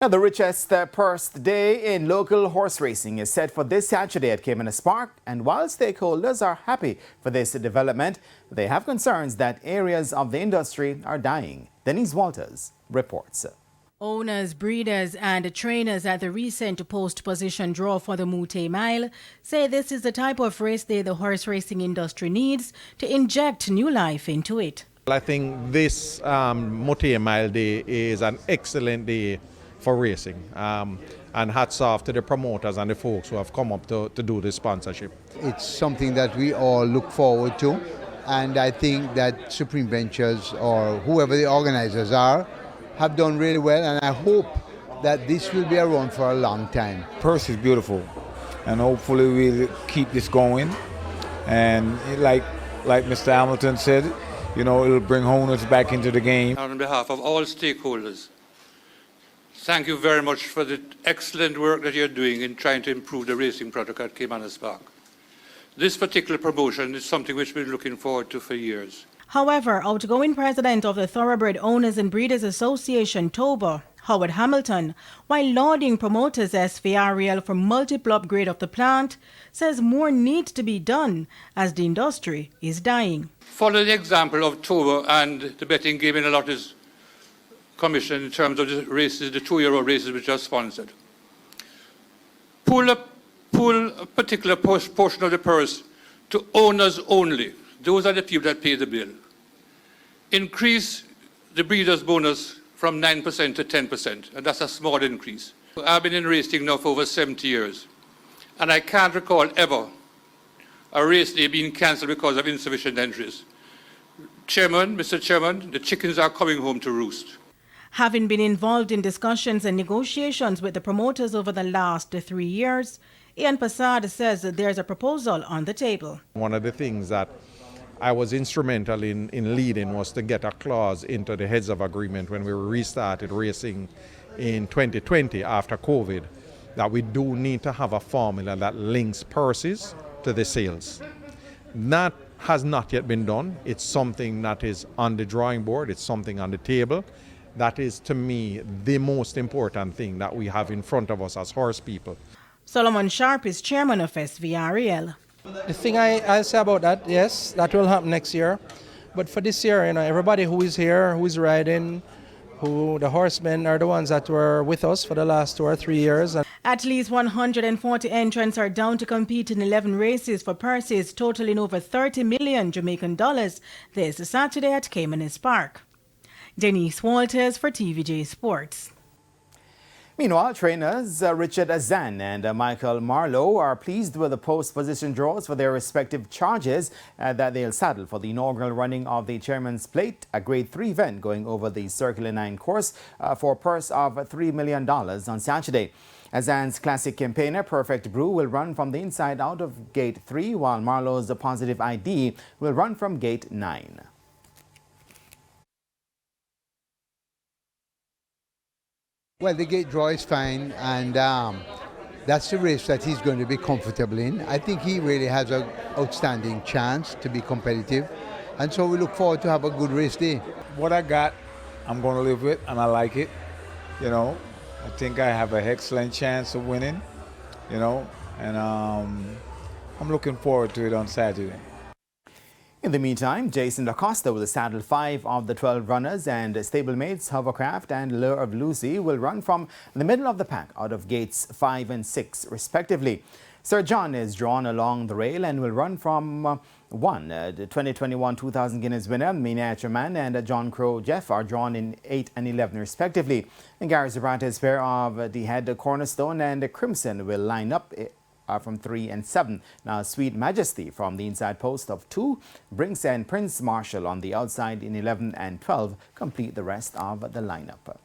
Now, the richest purse day in local horse racing is set for this Saturday at Caymanas Park, and while stakeholders are happy for this development, they have concerns that areas of the industry are dying. Denise Walters reports. Owners, breeders and trainers at the recent post-position draw for the Mute Mile say this is the type of race day the horse racing industry needs to inject new life into it. I think this Mute Mile Day is an excellent day for racing, and hats off to the promoters and the folks who have come up to do the sponsorship. It's something that we all look forward to, and I think that Supreme Ventures or whoever the organizers are have done really well, and I hope that this will be around for a long time. Purse is beautiful, and hopefully we'll keep this going, and like Mr. Hamilton said, you know, it'll bring owners back into the game. On behalf of all stakeholders, thank you very much for the excellent work that you're doing in trying to improve the racing product at Caymanas Park. This particular promotion is something which we've been looking forward to for years. However, outgoing president of the Thoroughbred Owners and Breeders Association, TOBA, Howard Hamilton, while lauding promoters SVREL for multiple upgrade of the plant, says more needs to be done as the industry is dying. Follow the example of TOBA and the Betting Gaming and Lotteries Commission in terms of the races, the 2-year-old races which are sponsored. Pull a particular portion of the purse to owners only. Those are the people that pay the bill. Increase the breeder's bonus from 9% to 10%, and that's a small increase. I've been in racing now for over 70 years, and I can't recall ever a race day being cancelled because of insufficient entries. Mr. Chairman, the chickens are coming home to roost. Having been involved in discussions and negotiations with the promoters over the last 3 years, Ian Passad says that there's a proposal on the table. One of the things that I was instrumental in leading was to get a clause into the heads of agreement when we restarted racing in 2020 after COVID, that we do need to have a formula that links purses to the sales. That has not yet been done. It's something that is on the drawing board. It's something on the table. That is, to me, the most important thing that we have in front of us as horse people. Solomon Sharp is chairman of SVREL. The thing I say about that, yes, that will happen next year. But for this year, you know, everybody who is here, who is riding, the horsemen are the ones that were with us for the last 2 or 3 years. At least 140 entrants are down to compete in 11 races for purses totaling over 30 million Jamaican dollars this Saturday at Caymanas Park. Denise Walters for TVJ Sports. Meanwhile, trainers Richard Azan and Michael Marlowe are pleased with the post-position draws for their respective charges that they'll saddle for the inaugural running of the Chairman's Plate, a Grade 3 event going over the Circular 9 course for a purse of $3 million on Saturday. Azan's classic campaigner, Perfect Brew, will run from the inside out of Gate 3, while Marlowe's Positive ID will run from Gate 9. Well, the gate draw is fine, and that's the race that he's going to be comfortable in. I think he really has an outstanding chance to be competitive, and so we look forward to have a good race day. What I got, I'm going to live with, and I like it. You know, I think I have an excellent chance of winning, you know, and I'm looking forward to it on Saturday. In the meantime, Jason Acosta will saddle 5 of the 12 runners, and stablemates Hovercraft and Lure of Lucy will run from the middle of the pack out of gates 5 and 6 respectively. Sir John is drawn along the rail and will run from 1. The 2021-2000 Guinness winner Miniature Man and John Crow Jeff are drawn in 8 and 11 respectively. And Gary Zabrata's pair of the Head Cornerstone and Crimson will line up from 3 and 7. Now, Sweet Majesty from the inside post of 2, Brinks and Prince Marshall on the outside in 11 and 12 complete the rest of the lineup.